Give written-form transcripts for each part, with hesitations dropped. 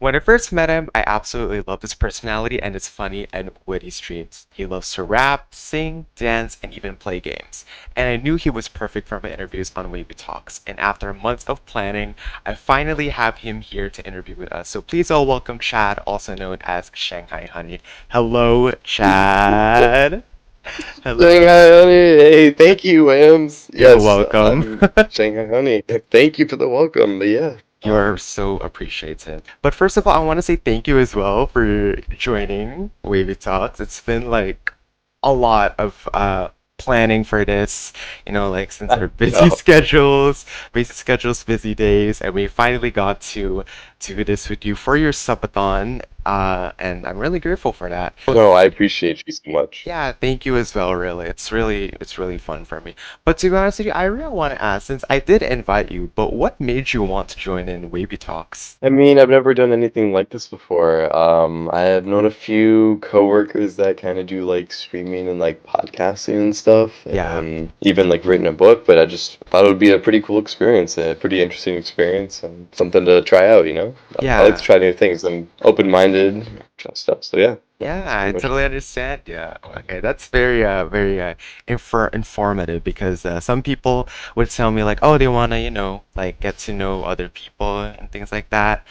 When I first met him, I absolutely loved his personality and his funny and witty streams. He loves to rap, sing, dance, and even play games. And I knew he was perfect for my interviews on Wavy Talks. And after months of planning, I finally have him here to interview with us. So please all welcome Chad, also known as Shanghai Honey. Hello, Chad. Hello. Shanghai Honey, hey, thank you, Wams. You're Yes, welcome. I'm Shanghai Honey. Thank you for the welcome. But yeah, You're so appreciated. But first of all, I want to say thank you as well for joining Wavy Talks. It's been like a lot of planning for this, like since our busy no, schedules, busy days, and we finally got to do this with you for your subathon. And I'm really grateful for that. no, I appreciate you so much. Yeah, thank you as well, really. It's really fun for me. But to be honest with you, I really want to ask, since I did invite you, but what made you want to join in Wavy Talks? I mean, I've never done anything like this before. I have known a few coworkers that kind of do like streaming and like podcasting and stuff, Yeah. and even like written a book. But I just thought it would be a pretty cool experience, a pretty interesting experience, and something to try out. I like to Yeah. try new things. I'm open-minded, try stuff. So yeah, Yeah, that's I pretty much totally understand. Yeah. Okay, that's very informative because some people would tell me like, oh, they wanna, like get to know other people and things like that.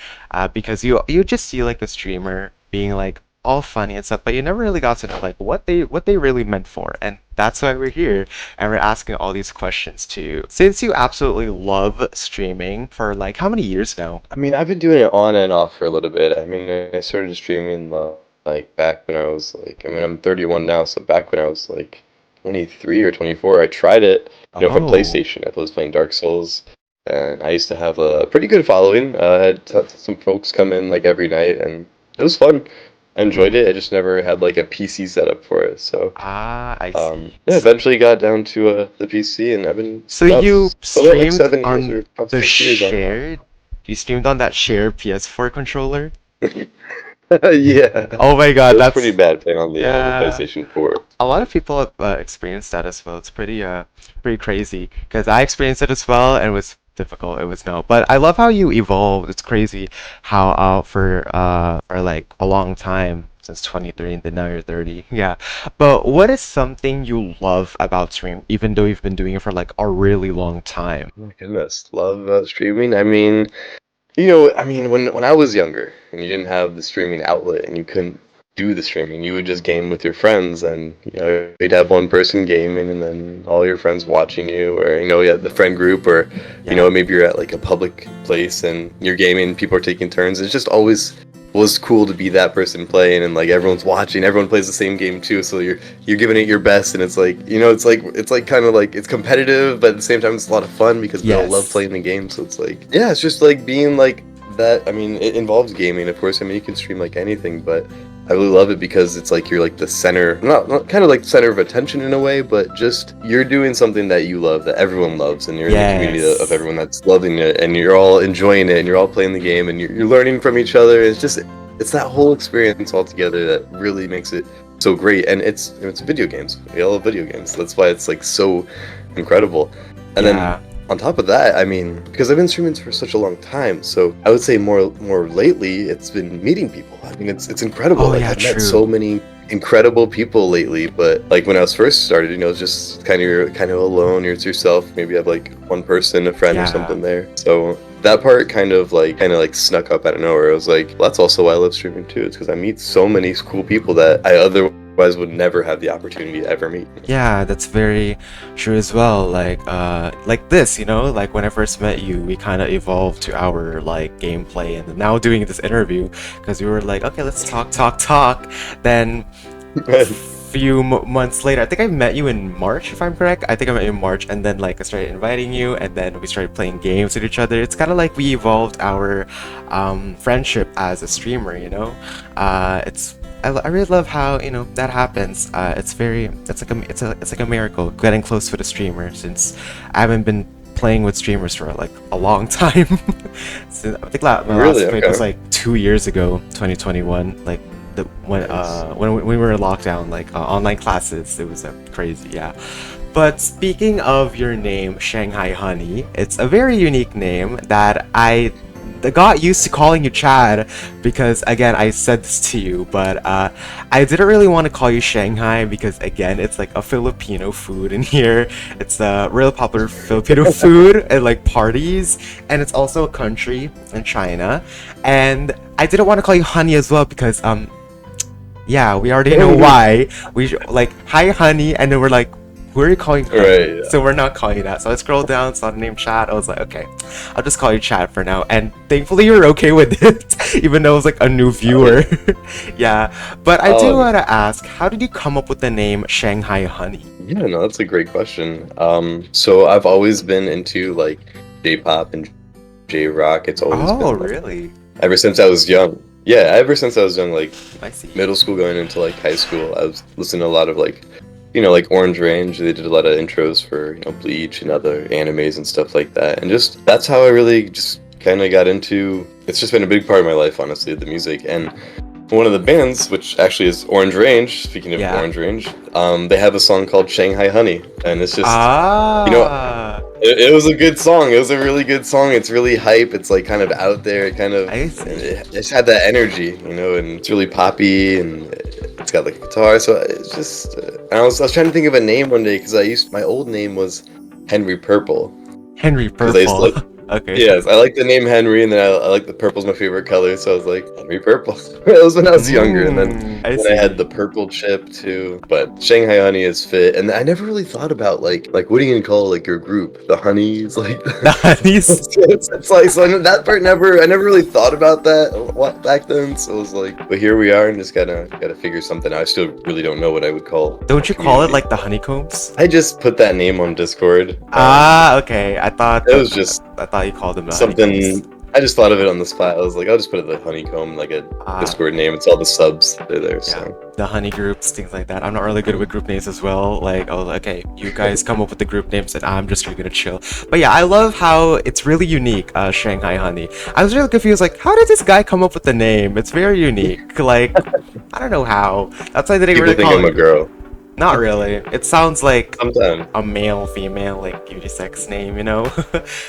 Because you just see like a streamer being like all funny and stuff, but you never really got to know like what they really meant for. And that's why we're here and we're asking all these questions to you. Since you absolutely love streaming for like how many years now? I mean, I've been doing it on and off for a little bit. I mean, I started streaming like back when I was like, I mean, I'm 31 now, so back when I was like 23 or 24, I tried it, from Oh. PlayStation. I was playing Dark Souls, and I used to have a pretty good following. I had some folks come in like every night, and it was fun. I enjoyed it. I just never had like a PC setup for it. So, Ah, I see. yeah, eventually got down to the PC, and I've been So about you about like streamed 7 years on or about the 6 years on shared, you streamed on that shared PS4 controller? it. Yeah, Oh my it God, was pretty that's bad playing on the yeah. PlayStation 4. A lot of people have experienced that as well. It's pretty crazy because I experienced it as well and it was difficult. It was no, but I love how you evolved. It's crazy how for like a long time since 23 and then now you're 30. Yeah. But what is something you love about stream, even though you've been doing it for like a really long time? Oh my goodness, love streaming. I mean, when I was younger and you didn't have the streaming outlet and you couldn't do the streaming, you would just game with your friends, and you'd have one person gaming and then all your friends watching you, or you had the friend group, or Yeah. maybe you're at like a public place and you're gaming, people are taking turns. It's just always was cool to be that person playing, and like everyone's watching, everyone plays the same game too, so you're giving it your best, and it's like it's like kind of like it's competitive, but at the same time it's a lot of fun because we all love Yes. playing the game. So it's like, yeah, it's just like being like that. I mean, it involves gaming, of course. I mean, you can stream like anything, but I really love it because it's like you're like the center, not kind of like the center of attention in a way, but just you're doing something that you love, that everyone loves, and you're in the community of Yes. everyone that's loving it, and you're all enjoying it, and you're all playing the game, and you're learning from each other. It's that whole experience altogether that really makes it so great. And it's video games. We all love video games. That's why it's like so incredible. And then Yeah. on top of that, I mean, because I've been streaming for such a long time, so I would say more lately, it's been meeting people. I mean, it's incredible. Oh Like yeah, I've met true. so many incredible people lately, but like when I was first started, it's just kind of you're kind of alone. You're yourself. Maybe you have like one person, a friend or Yeah. something there. So that part kind of like snuck up out of nowhere. I was like, well, that's also why I love streaming too. It's because I meet so many cool people that I otherwise would never have the opportunity to ever meet. Yeah, that's very true as well. Like this, like when I first met you, we kind of evolved to our like gameplay, and now doing this interview because we were like, okay, let's talk. Then few months later, I think I met you in March, if I'm correct. I think I met you in March, and then like I started inviting you, and then we started playing games with each other. It's kind of like we evolved our friendship as a streamer. I really love how that happens. It's like a miracle getting close with a streamer since I haven't been playing with streamers for like a long time. I think my Really? last play was Okay. like 2 years ago, 2021. Like the Nice. when we were in lockdown, like online classes, it was crazy. Yeah. But speaking of your name, Shanghai Honey, it's a very unique name that I got used to calling you Chad because again I said this to you, but I didn't really want to call you Shanghai because again it's like a Filipino food in here. It's a really popular Filipino food at like parties, and it's also a country in China. And I didn't want to call you Honey as well because yeah, we already know why. Like hi Honey, and then we're like, who are you calling Honey? Right. Yeah. So we're not calling you that. So I scrolled down, saw the name Chad. I was like, okay, I'll just call you Chad for now. And thankfully you're okay with it, even though it was like a new viewer. Yeah. But I do want to ask, how did you come up with the name Shanghai Honey? Yeah, no, that's a great question. So I've always been into like J-pop and J-rock. It's always been like, Really? ever since I was young. Yeah, ever since I was young, like I see. middle school going into like high school, I was listening to a lot of like, like Orange Range. They did a lot of intros for, Bleach and other animes and stuff like that. And just that's how I really just kind of got into. It's just been a big part of my life, honestly, the music. And one of the bands, which actually is Orange Range. Speaking of Orange Range, they have a song called Shanghai Honey, and it's just it was a good song. It was a really good song. It's really hype. It's like kind of out there. It just had that energy, and it's really poppy, and it's got like a guitar. So it's just. And I was trying to think of a name one day because my old name was Henry Purple. Henry Purple. Okay. Yes, I like the name Henry, and then I like the purple's my favorite color, so I was like, Henry Purple. That was when I was younger, and then I had the purple chip too. But Shanghai Honey is fit, and I never really thought about like what are you gonna call like your group? The Honeys, like the Honeys. it's like so that part I never really thought about that back then. So it was like, but here we are, and just gotta figure something out. I still really don't know what I would call. Don't you call it like the Honeycombs? I just put that name on Discord. Okay. I thought it was just. I thought you called them the something. Honeycombs. I just thought of it on the spot. I was like, I'll just put it the Honeycomb, like a Discord name. It's all the subs. They're there. Yeah, so the honey groups, things like that. I'm not really good with group names as well. Like, oh, okay, you guys come up with the group names, and I'm just really gonna chill. But yeah, I love how it's really unique. Shanghai Honey. I was really confused. Like, how did this guy come up with the name? It's very unique. Like, I don't know how. That's why they didn't really think call I'm a girl. Not really. It sounds like sometimes a male, female, like unisex name,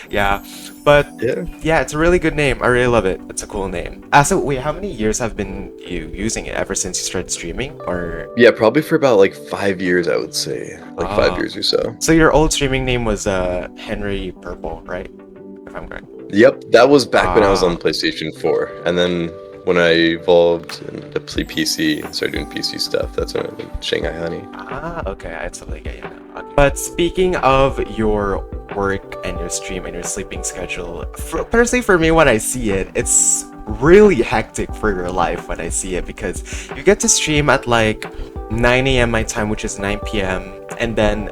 Yeah. But yeah, it's a really good name. I really love it. It's a cool name. So wait, how many years have been you using it ever since you started streaming? Or yeah, probably for about like 5 years, I would say. Like 5 years or so. So your old streaming name was Henry Purple, right? If I'm correct. Yep, that was back when I was on PlayStation 4. And then when I evolved to play PC and started doing PC stuff, that's when I went Shanghai Honey. Okay, I totally get you now. Okay. But speaking of your work and your stream and your sleeping schedule, personally for me, when I see it, it's really hectic for your life when I see it because you get to stream at like 9 a.m. my time, which is 9 p.m. And then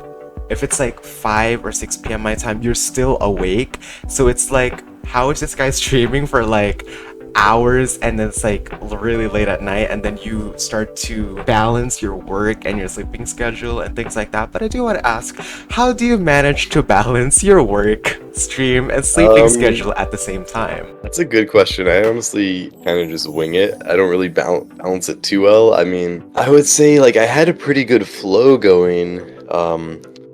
if it's like 5 or 6 p.m. my time, you're still awake. So it's like, how is this guy streaming for like hours, and then it's like really late at night, and then you start to balance your work and your sleeping schedule and things like that. But I do want to ask, how do you manage to balance your work, stream, and sleeping schedule at the same time? That's a good question. I honestly kind of just wing it. I don't really balance it too well. I mean, I would say like I had a pretty good flow going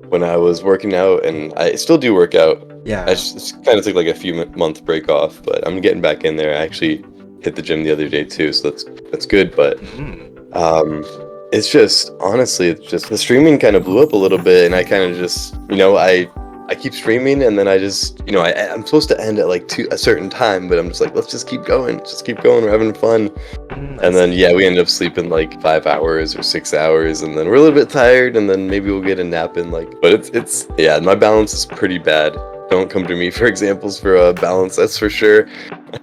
when I was working out, and I still do work out. Yeah. I just kind of took like a few month break off, but I'm getting back in there. I actually hit the gym the other day too, so that's good. But it's just honestly, it's just the streaming kind of blew up a little bit, and I kind of just I keep streaming, and then I just I'm supposed to end at like a certain time, but I'm just like, let's just keep going, we're having fun. And then we end up sleeping like 5 hours or 6 hours, and then we're a little bit tired, and then maybe we'll get a nap in but it's my balance is pretty bad. Don't come to me for examples for balance, that's for sure.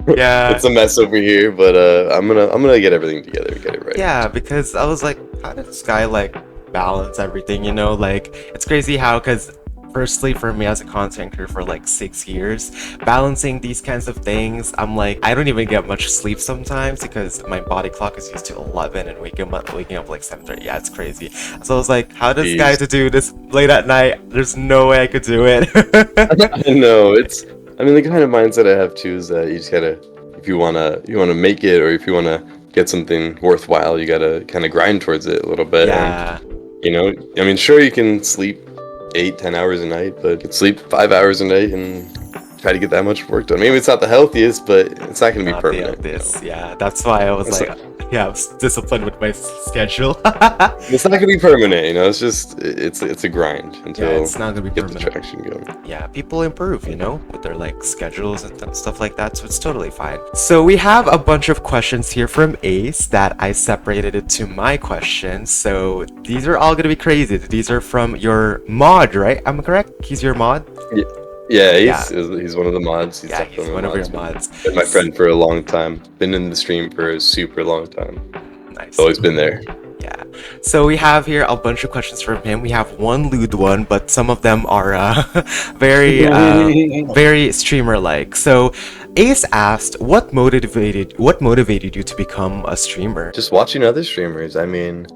Yeah. It's a mess over here, but I'm gonna get everything together and get it right. Yeah, because I was like, how did this guy like balance everything, like it's crazy how, because firstly, for me as a content creator for like 6 years, balancing these kinds of things, I'm like, I don't even get much sleep sometimes because my body clock is used to 11 and waking up like 7:30. Yeah, it's crazy. So I was like, how does guy to do this late at night? There's no way I could do it. I know, the kind of mindset I have too is that you just gotta, if you wanna make it, or if you wanna get something worthwhile, you gotta kind of grind towards it a little bit. Yeah. And, sure, you can sleep 8-10 hours a night, but you can sleep 5 hours a night and try to get that much work done. Maybe it's not the healthiest, but it's not going to be Not permanent. this. Yeah, that's why I was It's like, yeah, I was disciplined with my schedule. It's not going to be permanent, you know. It's just it's a grind Yeah, until it's not gonna be you get the permanent. traction going. Yeah, people improve, you know, with their like schedules and stuff like that, so it's totally fine. So we have a bunch of questions here from Ace that I separated it to my questions. So these are all gonna be crazy. These are from your mod, right? I'm correct? He's your mod? Yeah, yeah, Yeah. he's one of the mods. He's Yeah, he's definitely one of your mods. mods. Been my friend for a long time. Been in the stream for a super long time. Nice. Always been there. Yeah. So we have here a bunch of questions from him. We have one lewd one, but some of them are very very streamer-like. So Ace asked, what motivated you to become a streamer? Just watching other streamers. I mean,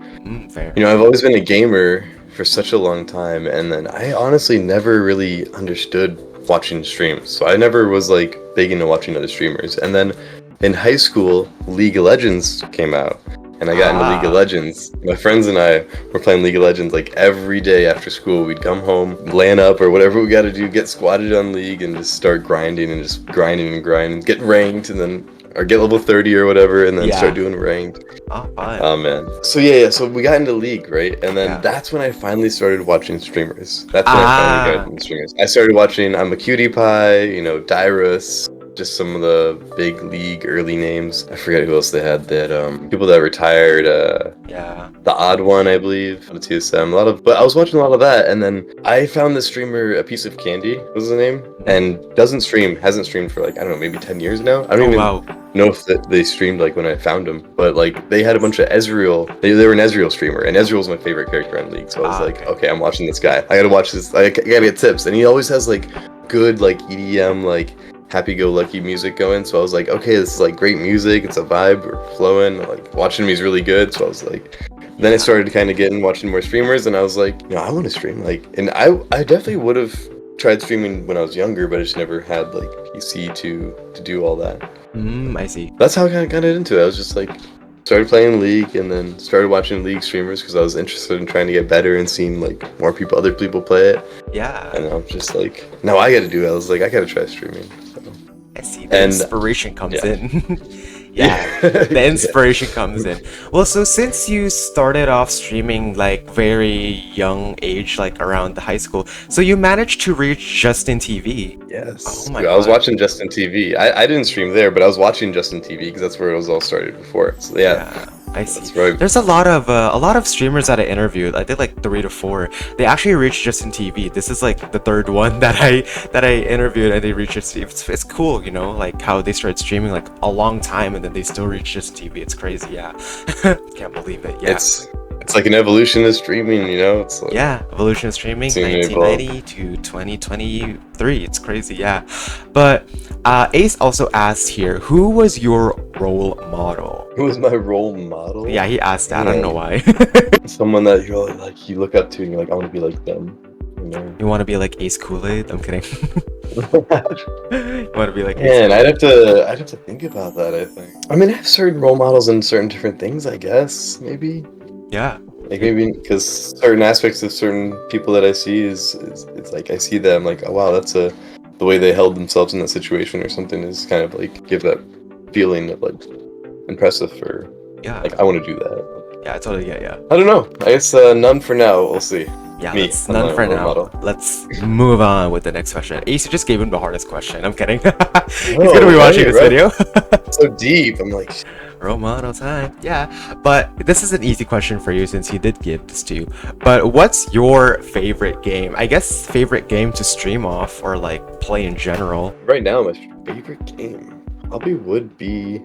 Fair. you know, I've always been a gamer for such a long time, and then I honestly never really understood watching streams. So I never was like big into watching other streamers. And then in high school, League of Legends came out, and I got into League of Legends. My friends and I were playing League of Legends like every day after school. We'd come home, LAN up or whatever we got to do, get squatted on League, and just start grinding and just grinding and grinding, get ranked, and then or get level 30 or whatever, and then start doing ranked. Oh, fun. Oh man. So yeah, so we got into League, right? And then Yeah. that's when I finally started watching streamers. That's when I finally got into streamers. I started watching I'm a Cutie Pie, you know, Dyrus, just some of the big League early names. I forget who else they had. They had people that retired, Yeah. the Odd One, I believe, the TSM, but I was watching a lot of that, and then I found this streamer, A Piece of Candy was the name, and hasn't streamed for like, I don't know, maybe 10 years now. I don't even know if they streamed like when I found them, but like they had a bunch of Ezreal. They were an Ezreal streamer, and Ezreal's my favorite character in League, so I was like, okay, I'm watching this guy. I gotta watch this. I gotta get tips, and he always has like good like EDM like happy-go-lucky music going, so I was like, okay, this is like great music, it's a vibe, we're flowing, like watching him, he's really good, so I was like, then I started kind of watching more streamers, and I was like, you know, I want to stream, like, and I definitely would have tried streaming when I was younger, but I just never had like PC to do all that. I see. That's how I kind of got into it. I was just like, started playing League, and then started watching League streamers because I was interested in trying to get better and seeing like more other people play it. Yeah. And I'm just like, now I got to do it. I was like, I got to try streaming. So. I see. The inspiration comes in. Yeah, the inspiration comes in. Well, so since you started off streaming like very young age, like around the high school, so you managed to reach Justin TV. Yes. Oh my God. I was watching Justin TV. I didn't stream there, but I was watching Justin TV because that's where it was all started before. So yeah. I see. That's right. There's a lot of streamers that I interviewed. I did like 3 to 4. They actually reached Justin TV. This is like the third one that I interviewed, and they reached it. It's cool, you know, like how they started streaming like a long time, and then they still reach Justin TV. It's crazy, yeah. Can't believe it. Yeah. It's like an evolution of streaming, you know. It's like, yeah, evolution of streaming, 1990 to 2023. It's crazy, yeah. But Ace also asked here, who was your role model? Who was my role model? Yeah, he asked that. I don't know why. Someone that you're like, you look up to and you're like, I want to be like them. You know? You want to be like Ace Kool-Aid? I'm kidding. You want to be like Ace Man, I'd have to think about that, I think. I mean, I have certain role models in certain different things, I guess, maybe. Yeah. Like maybe because certain aspects of certain people that I see is it's like I see them like, oh wow, that's the way they held themselves in that situation or something is kind of like give that feeling of like impressive for like I want to do that. Yeah, I totally get yeah. I don't know. I guess none for now. We'll see. Yeah, none for now. Model. Let's move on with the next question. Ace just gave him the hardest question. I'm kidding. He's gonna be watching this video. So deep. I'm like, role model time. Yeah, but this is an easy question for you since he did give this to you. But what's your favorite game? I guess favorite game to stream off or like play in general. Right now, my favorite game probably would be.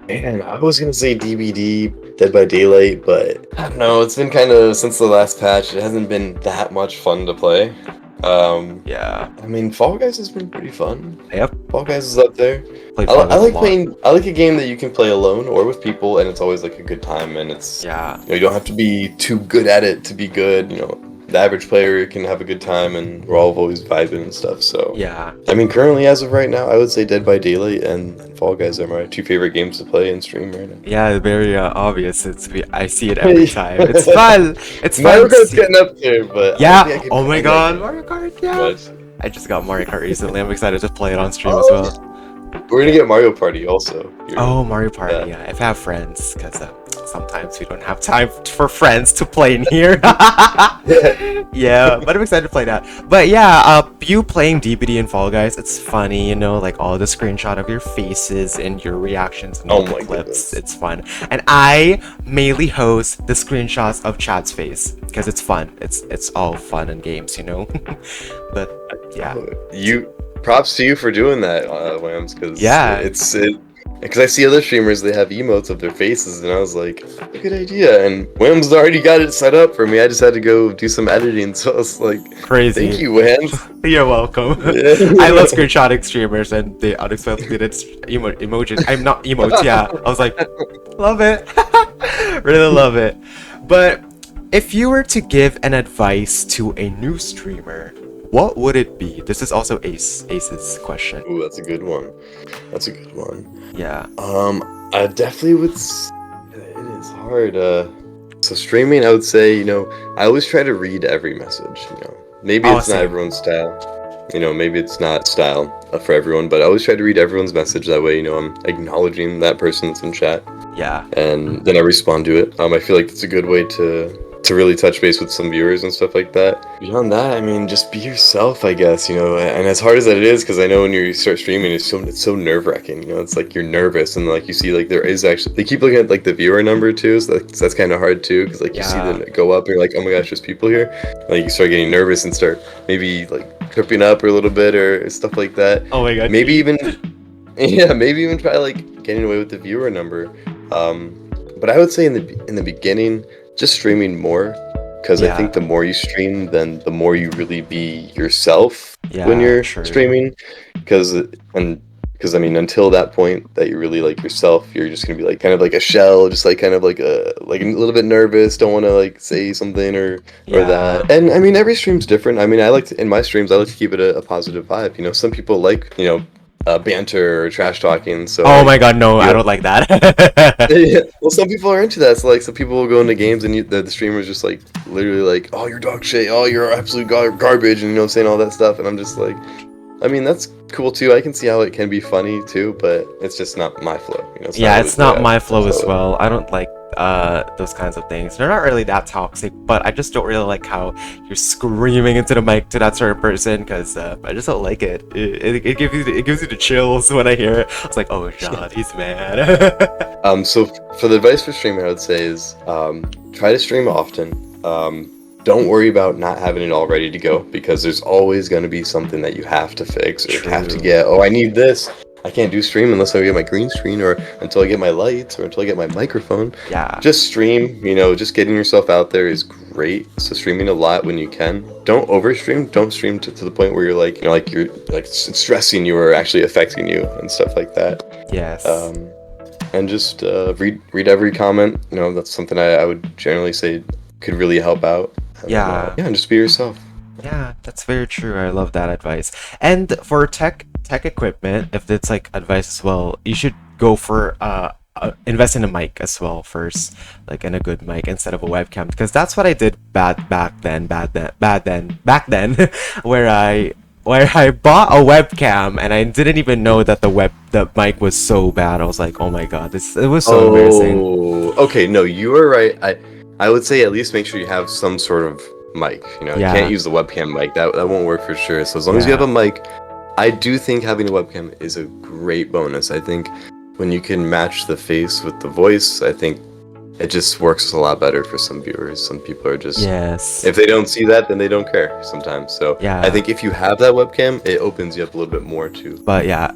Man, I was gonna say DBD, Dead by Daylight, but I don't know. It's been kind of since the last patch. It hasn't been that much fun to play. Yeah. I mean, Fall Guys has been pretty fun. Yep. Fall Guys is up there. I like playing. I like a game that you can play alone or with people, and it's always like a good time. And it's you know, you don't have to be too good at it to be good. You know, the average player can have a good time, and we're all always vibing and stuff. So yeah. I mean, currently as of right now, I would say Dead by Daylight and Fall Guys are my 2 favorite games to play and stream right now. Yeah, very obvious. I see it every time. It's fun. It's fun. Mario Kart's getting up there, but yeah. Oh my God, Mario Kart. Yeah. I just got Mario Kart recently. I'm excited to play it on stream as well. Oh, we're gonna get Mario Party also. Oh, Mario Party, Yeah. yeah. If I have friends, because sometimes we don't have time for friends to play in here. Yeah, but I'm excited to play that. But yeah, you playing DBD and Fall Guys, it's funny, you know, like all the screenshot of your faces and your reactions and all Oh the my clips. goodness. It's fun. And I mainly host the screenshots of Chad's face because it's fun. It's all fun and games, you know. But yeah. You props to you for doing that, Whams, because Yeah, because I see other streamers, they have emotes of their faces, and I was like, good idea. And Whams already got it set up for me. I just had to go do some editing, so I was like, thank crazy. you, Whams. You're welcome. Yeah. I love screenshotting streamers and the unexpected emojis. I'm not emotes, yeah. I was like, love it. Really love it. But if you were to give an advice to a new streamer, what would it be? This is also Ace's question. Ooh, that's a good one. That's a good one. Yeah. I definitely would. It is hard. So streaming, I would say, I always try to read every message. Maybe Oh, it's not same. everyone's style. Maybe it's not style for everyone, but I always try to read everyone's message. That way, I'm acknowledging that person that's in chat, Yeah. and then I respond to it. I feel like that's a good way to really touch base with some viewers and stuff like that. Beyond that, I mean, just be yourself, I guess, and as hard as that it is, because I know when you start streaming, it's so nerve-wracking, it's like you're nervous, and like you see, like there is actually, they keep looking at like the viewer number too, so that's kind of hard too, because like you see Yeah. them go up, and you're like, oh my gosh, there's people here, like you start getting nervous and start maybe like tripping up or a little bit or stuff like that. Oh my god. Maybe even maybe even try like getting away with the viewer number. But I would say in the beginning, just streaming more, because Yeah. I think the more you stream, then the more you really be yourself Yeah, when you're true. streaming. Because I mean, until that point that you're really like yourself, you're just gonna be like kind of like a shell, just like kind of like a little bit nervous, don't want to like say something or Yeah. that. And I mean, every stream's different. I mean, in my streams, I like to keep it a positive vibe. Some people like banter or trash talking. So Oh like, my god, no, I you- don't like that. yeah. Well, some people are into that. So like, some people will go into games and the streamer's just like literally like, oh, you're dog shit, oh, you're absolute garbage, and saying all that stuff, and I'm just like, I mean, that's cool too. I can see how it can be funny too, but it's just not my flow. Yeah, it's not my flow as so- well. I don't like those kinds of things. They're not really that toxic, but I just don't really like how you're screaming into the mic to that certain person because I just don't like it. It gives you the chills when I hear it. It's like, oh god, he's mad. So for the advice for streaming, I would say is try to stream often. Don't worry about not having it all ready to go, because there's always going to be something that you have to fix or have to True. get. Oh, I need this. I can't do stream unless I get my green screen or until I get my lights or until I get my microphone. Yeah. Just stream, just getting yourself out there is great. So streaming a lot when you can. Don't overstream. Don't stream to the point where you're like, you're like stressing you or actually affecting you and stuff like that. Yes. And just read every comment. That's something I would generally say could really help out. And, Yeah. and just be yourself. Yeah, that's very true. I love that advice. And for tech equipment, if it's like advice as well, you should go for invest in a mic as well first, like in a good mic instead of a webcam, because that's what I did back then, where I bought a webcam and I didn't even know that the mic was so bad. I was like, oh my god, it was so embarrassing. Oh, okay. No, you are right. I would say at least make sure you have some sort of mic. You Yeah. can't use the webcam mic. That won't work for sure. So as long as you Yeah. have a mic, I do think having a webcam is a great bonus. I think when you can match the face with the voice, I think it just works a lot better for some viewers. Some people are just Yes. if they don't see that, then they don't care sometimes. So Yeah. I think if you have that webcam, it opens you up a little bit more too. But yeah,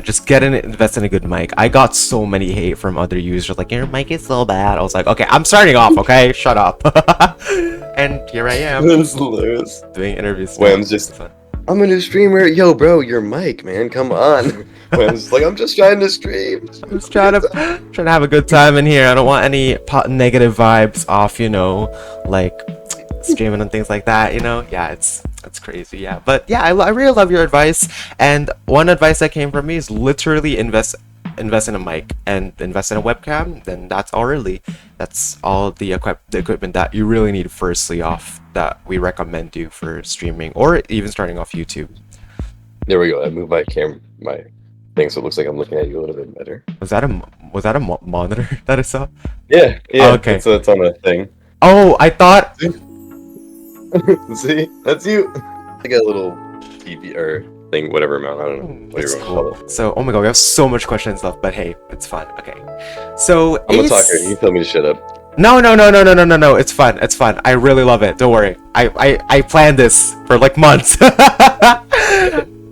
just invest in a good mic. I got so many hate from other users, like, your mic is so bad. I was like, okay, I'm starting off, okay? Shut up. And here I am, That's hilarious. doing interviews. Wham's just, I'm a new streamer. Yo, bro, your mic, man, come on. Wham's like, I'm just trying to stream. I'm just trying to have a good time in here. I don't want any negative vibes off, like streaming and things like that, Yeah, it's crazy, yeah. But yeah, I really love your advice. And one advice that came from me is literally invest invest in a mic and invest in a webcam, then that's all the equipment that you really need firstly off that we recommend you for streaming or even starting off YouTube. There we go. I moved my thing, so it looks like I'm looking at you a little bit better. Was that a monitor that I saw? Yeah, Oh, yeah. okay. It's on a thing. Oh, I thought. See, that's you. I got a little TV or thing, whatever amount. I don't know what That's you want to call cool. it. So, oh my god, we have so much questions left, but hey, it's fun. Okay. So, I'm a talker. Ace. You tell me to shut up. No, no, no, no, no, no, no, no. It's fun. It's fun. I really love it. Don't worry. I planned this for like months.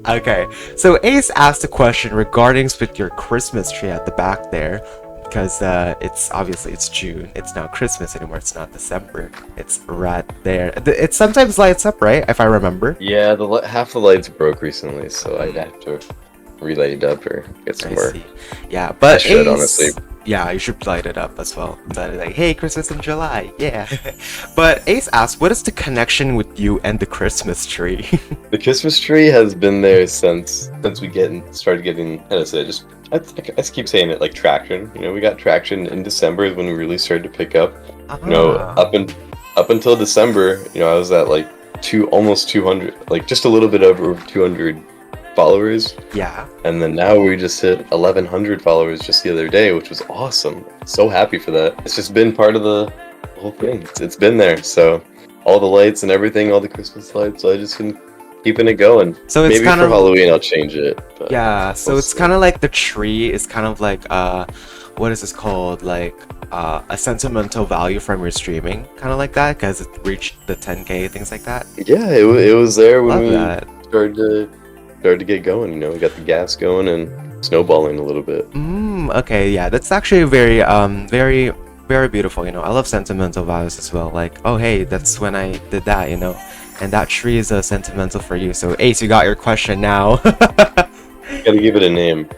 Okay. So Ace asked a question regarding with your Christmas tree at the back there, because it's June. It's not Christmas anymore. It's not December. It's right there. It sometimes lights up, right? If I remember. Yeah, half the lights broke recently, so I'd have to relight it up or get some I more. see. Yeah, but I should, Ace, honestly. yeah, you should light it up as well. That is like, hey, Christmas in July, yeah. But Ace asked, what is the connection with you and the Christmas tree? The Christmas tree has been there since we started getting. How to say it, I keep saying it like traction. You know, we got traction in December is when we really started to pick up. You know, up until December, you know, I was at like almost 200, like just a little bit over 200 followers. Yeah. And then now we just hit 1,100 followers just the other day, which was awesome. So happy for that. It's just been part of the whole thing. It's been there. So all the lights and everything, all the Christmas lights. So I just been keeping it going. So it's maybe kind for of Halloween I'll change it. But yeah. So we'll it's see. kind of like the tree is kind of like what is this called? Like a sentimental value from your streaming, kind of like that, because it reached the 10K, things like that. Yeah, it was there when Love we that. started to get going. You know, we got the gas going and snowballing a little bit. Okay, yeah, that's actually very, very beautiful. You know, I love sentimental values as well. Like, oh, hey, that's when I did that. You know, and that tree is sentimental for you. So, Ace, you got your question now. Gotta give it a name.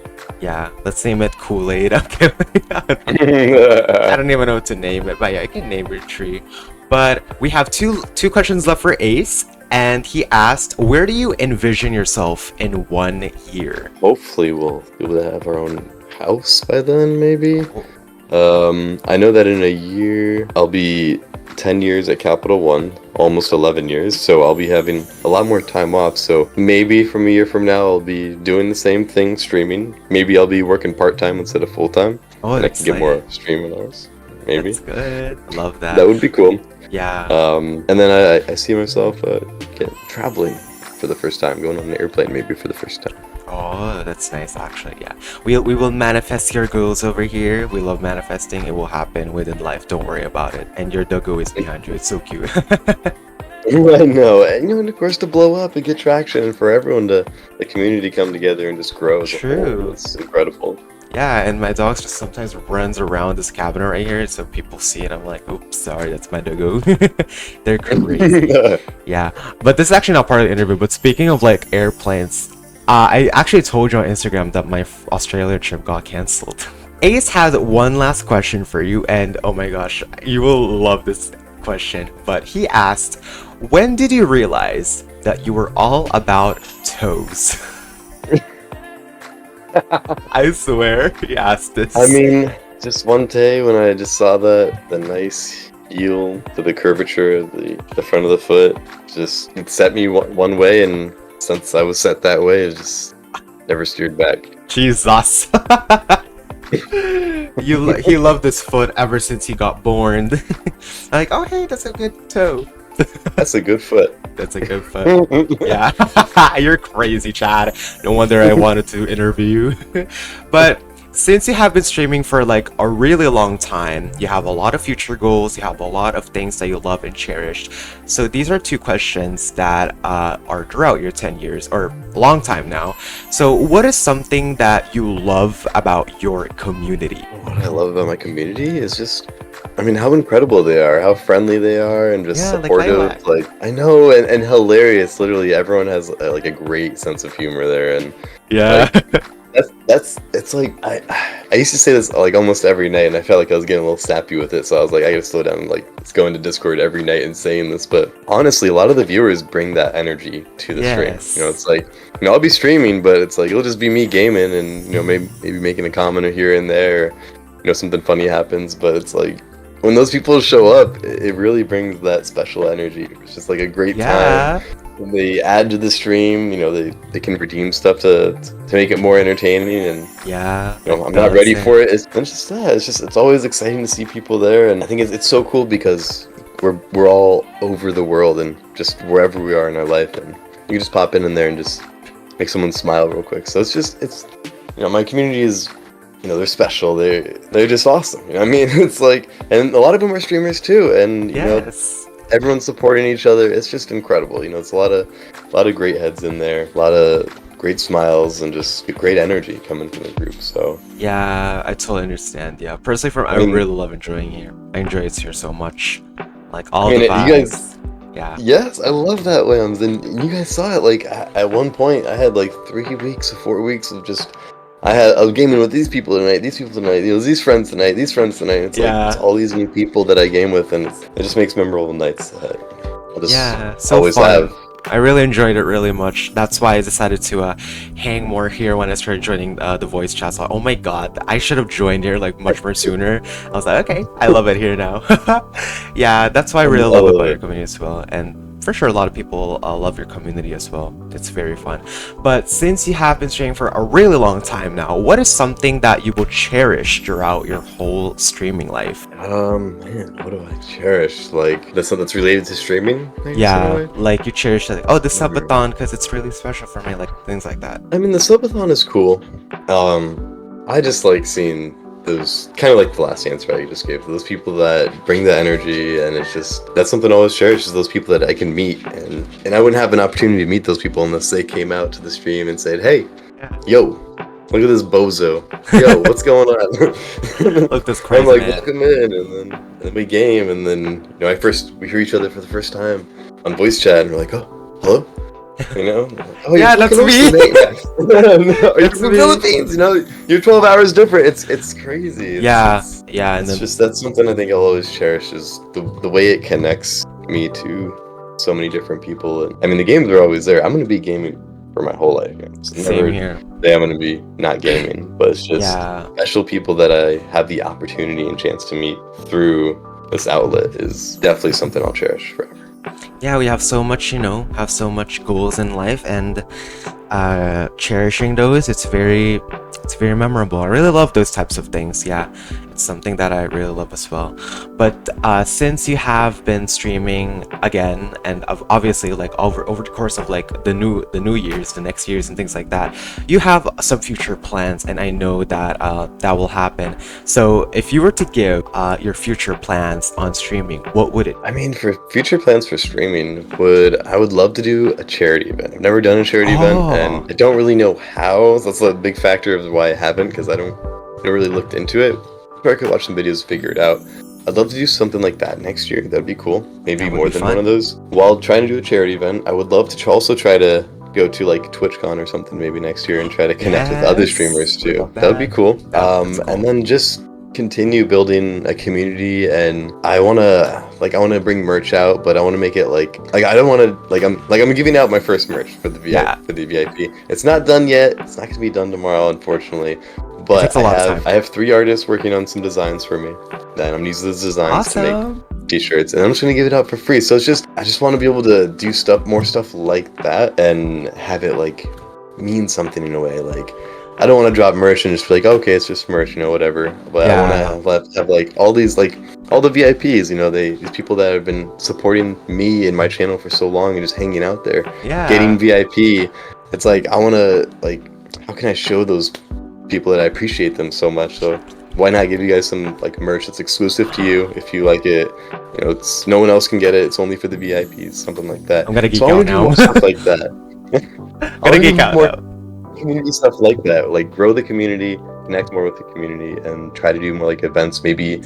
Yeah, let's name it Kool-Aid. Okay, I don't even know what to name it, but yeah, you can name your tree. But we have two questions left for Ace, and he asked, where do you envision yourself in 1 year? Hopefully we'll be able to have our own house by then, maybe. I know that in a year I'll be 10 years at Capital One, almost 11 years, so I'll be having a lot more time off. So maybe from a year from now I'll be doing the same thing, streaming. Maybe I'll be working part-time instead of full-time, Oh, and I that's can get like, more streaming hours. Maybe that's good. Love that that. would be cool. Yeah. And then I see myself traveling for the first time, going on an airplane maybe for the first time. Oh, that's nice actually. Yeah. We will manifest your goals over here. We love manifesting. It will happen within life. Don't worry about it. And your doggo is behind you. It's so cute. I know, and and of course to blow up and get traction, and for everyone the community come together and just grow as a whole. True. It's incredible. Yeah, and my dog just sometimes runs around this cabinet right here, so people see it. I'm like, oops, sorry, that's my doggo. They're crazy. Yeah, but this is actually not part of the interview. But speaking of like airplanes, I actually told you on Instagram that my Australia trip got cancelled. Ace has one last question for you, and oh my gosh, you will love this question. But he asked, when did you realize that you were all about toes? I swear he asked this. I mean, just one day when I just saw the nice heel to the curvature of the front of the foot, just it set me one way, and since I was set that way, it just never steered back. Jesus. He loved this foot ever since he got born. Like, oh hey, that's a good toe. That's a good foot. That's a good foot. Yeah. You're crazy, Chad. No wonder I wanted to interview you. But since you have been streaming for like a really long time, you have a lot of future goals, you have a lot of things that you love and cherish. So these are two questions that are throughout your 10 years or a long time now. So what is something that you love about your community? What I love about my community is just, I mean, how incredible they are, how friendly they are, and just Yeah, supportive. Like, I know, and hilarious. Literally, everyone has like a great sense of humor there, and Yeah. that's it's like I used to say this like almost every night, and I felt like I was getting a little snappy with it. So I was like, I gotta slow down. Like, let's go into Discord every night and saying this. But honestly, a lot of the viewers bring that energy to the stream. You know, Yes. it's like, you know, I'll be streaming, but it's like it'll just be me gaming, and you know, maybe making a comment or here and there. You know, something funny happens, but it's like when those people show up, it really brings that special energy. It's just like a great time. Yeah. When they add to the stream, you know, they can redeem stuff to make it more entertaining, and Yeah. you know, It I'm not does. ready for it. It's just that. It's always exciting to see people there, and I think it's so cool because we're all over the world and just wherever we are in our life, and you can just pop in there and just make someone smile real quick. So it's you know, my community is, you know, they're special. They're just awesome. You know what I mean? It's like, and a lot of them are streamers too, and you know, Yes. everyone's supporting each other. It's just incredible. You know, it's a lot of great heads in there, a lot of great smiles, and just great energy coming from the group. So Yeah, I totally understand. Yeah, personally, I I mean, really love enjoying here. I enjoy it here so much. Like I all mean, the you guys. vibes. Yeah. Yes, I love that, Lambs. And you guys saw it. Like at one point, I had like 3 weeks or 4 weeks of just. I was gaming with these people tonight, these people tonight, you know, these friends tonight, these friends tonight. It's like it's Yeah. all these new people that I game with, and it just makes memorable nights that I'll just Yeah. So always fun. have. I really enjoyed it really much. That's why I decided to hang more here when I started joining the voice chats. Like, oh my god, I should have joined here like much more sooner. I was like, okay, I love it here now. Yeah, that's what I I really love love about your it. community as well. And for sure, a lot of people love your community as well. It's very fun. But since you have been streaming for a really long time now, what is something that you will cherish throughout your whole streaming life? Man, what do I cherish? Like that's something that's related to streaming, I guess, in a Yeah, way. like you cherish like, oh, the Mhm. subathon because it's really special for me, like things like that. I mean, the subathon is cool. I just like seeing those kind of like the last answer I just gave. Those people that bring the energy, and it's just that's something I always cherish. Is those people that I can meet, and I wouldn't have an opportunity to meet those people unless they came out to the stream and said, "Hey, Yeah. yo, look at this bozo. Yo, what's going on?" Look, this I'm crazy like, man. welcome in, and then we game, and then you know, we hear each other for the first time on voice chat, and we're like, oh, hello. You know, oh, you're Yeah, fucking that's me. awesome, mate. Are you That's from the me. Philippines? You know, you're 12 hours different. It's crazy. Yeah, yeah, and It's then just that's something I think I'll always cherish is the way it connects me to so many different people. And I mean, the games are always there. I'm gonna be gaming for my whole life. You know? It's same never here. day I'm gonna be not gaming, but it's just Yeah, special people that I have the opportunity and chance to meet through this outlet is definitely something I'll cherish forever. yeah, we have so much, have so much goals in life, and cherishing those, it's very memorable. I really love those types of things. Yeah, it's something that I really love as well. But since you have been streaming again, and obviously like over the course of like the new years, the next years, and things like that, you have some future plans, and I know that that will happen. So if you were to give your future plans on streaming, what would it? I mean, for future plans for streaming, I would love to do a charity event. I've never done a charity event, and Oh, I don't really know how. So that's a big factor of why I haven't, because I don't never really looked into it. Or I could watch some videos, figure it out. I'd love to do something like that next year. That'd be cool. Maybe that would more be than one of fun. those. While trying to do a charity event, I would love to also try to go to like TwitchCon or something maybe next year and try to connect with other streamers Yes, we too. love That would be that. cool. That's And cool. then just continue building a community, and I wanna bring merch out, but I wanna make it like I don't wanna I'm giving out my first merch for Yeah, the VIP. It's not done yet. It's not gonna be done tomorrow, unfortunately. it But takes a lot of time. I have 3 artists working on some designs for me. Then I'm using those designs to make Awesome. t-shirts, and I'm just gonna give it out for free. So I just want to be able to do more stuff like that, and have it like mean something in a way. Like I don't want to drop merch and just be like, okay, it's just merch, you know, whatever. But I want to Yeah, have like all these all the VIPs, you know, these people that have been supporting me and my channel for so long and just hanging out there, getting yeah. VIP. It's like I want to like, how can I show those people that I appreciate them so much? So why not give you guys some like merch that's exclusive to you if you like it? You know, it's no one else can get it. It's only for the VIPs, something like that. I'm gonna So geek I out want to do now. more stuff like that. I'm I gonna want to geek do out more now. community stuff like that, like grow the community, connect more with the community, and try to do more like events. Maybe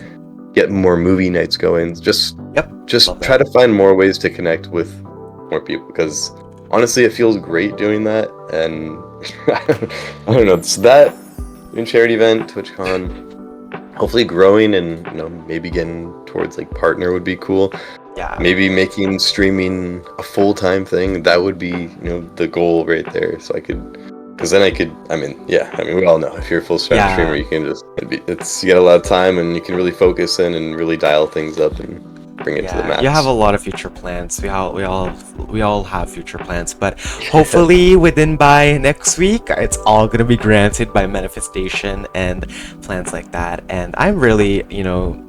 get more movie nights going. Yep, Just love try that. to find more ways to connect with more people, because honestly, it feels great doing that. And I don't know. It's that doing charity event, TwitchCon. Hopefully growing and maybe getting towards like partner would be cool. Yeah. Maybe making streaming a full-time thing. That would be the goal right there. So I could, because then I could. I mean, we all know if you're a full-time streamer, you can just you get a lot of time and you can really focus in and really dial things up and bring it to the max. You have a lot of future plans. We all have future plans, but hopefully within by next week, it's all gonna be granted by manifestation and plans like that. And I'm really,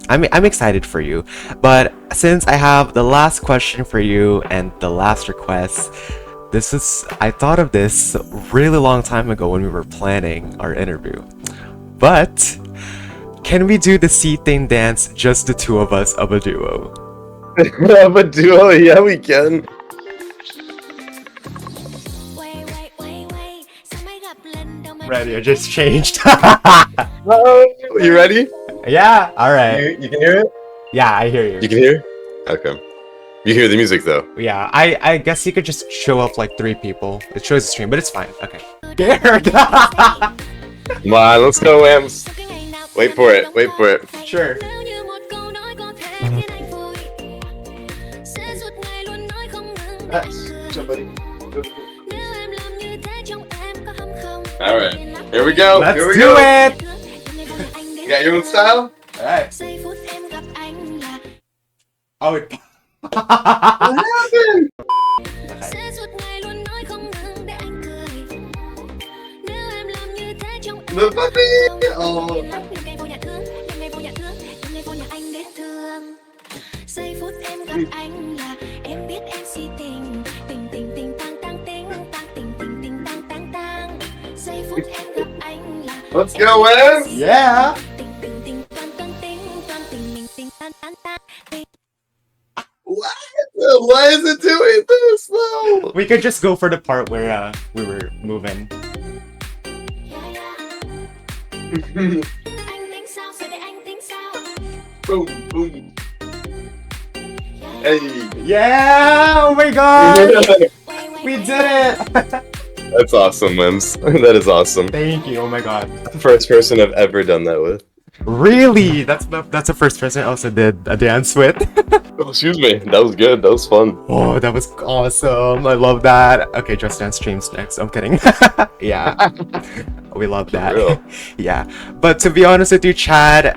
I'm excited for you. But since I have the last question for you and the last request, I thought of this a really long time ago when we were planning our interview, but can we do the C-Thing dance, just the two of us of a duo? Of a duo? Yeah, we can. Ready, I just changed. You ready? Yeah, alright. You can hear it? Yeah, I hear you. You can hear? Okay. You hear the music though? Yeah, I guess you could just show up like 3 people. It shows the stream, but it's fine. Okay. Scared. Come on, let's go, Whams. Wait for it. Wait for it. Sure. Alright, here we go. Let's here we do go. it. You got your own style? Alright. Oh, it... What happened? The puppy! Oh. Let's go, Wes! Yeah! What? Why is it doing this though? We could just go for the part where we were moving. Boom, boom. Hey. Yeah! Oh my god! We did it! That's awesome, Wims. That is awesome. Thank you, oh my god. First person I've ever done that with. Really? That's the first person I also did a dance with. Oh, excuse me. That was good. That was fun. Oh, that was awesome. I love that. Okay, Just Dance streams next. I'm kidding. Yeah. We love that. real. Yeah. But to be honest with you, Chad,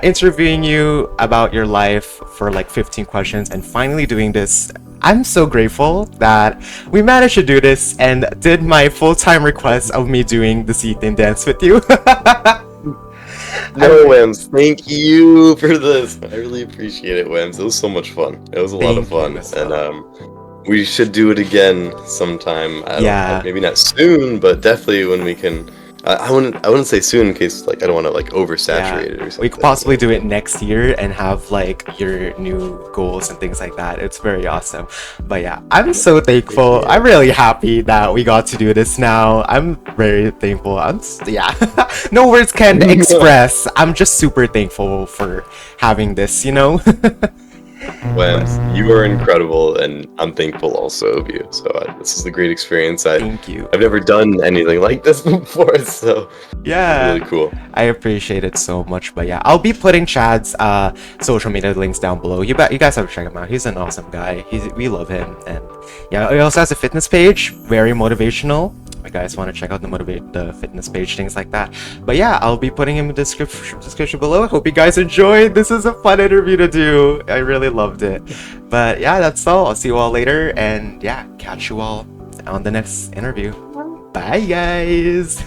interviewing you about your life for like 15 questions and finally doing this, I'm so grateful that we managed to do this and did my full-time request of me doing the C-Thing dance with you. No, Wims. Thank you for this. I really appreciate it, Wims. It was so much fun. It was a lot of fun. And we should do it again sometime. Maybe not soon, but definitely when we can. I wouldn't say soon in case like I don't want to like oversaturate it or something. We could possibly do it next year and have like your new goals and things like that. It's very awesome. But yeah, I'm so thankful. I'm really happy that we got to do this now. I'm very thankful. No words can express. I'm just super thankful for having this, Wims, you are incredible, and I'm thankful also of you. So this is a great experience. Thank you. I've never done anything like this before, so yeah, it's really cool. I appreciate it so much. But yeah, I'll be putting Chad's social media links down below. You guys have to check him out. He's an awesome guy. We love him, and yeah, he also has a fitness page, very motivational. If you guys want to check out the fitness page, things like that. But yeah, I'll be putting him in the description below. Hope you guys enjoyed. This is a fun interview to do. I really loved it. But yeah, that's all. I'll see you all later, and yeah, catch you all on the next interview. Bye, guys.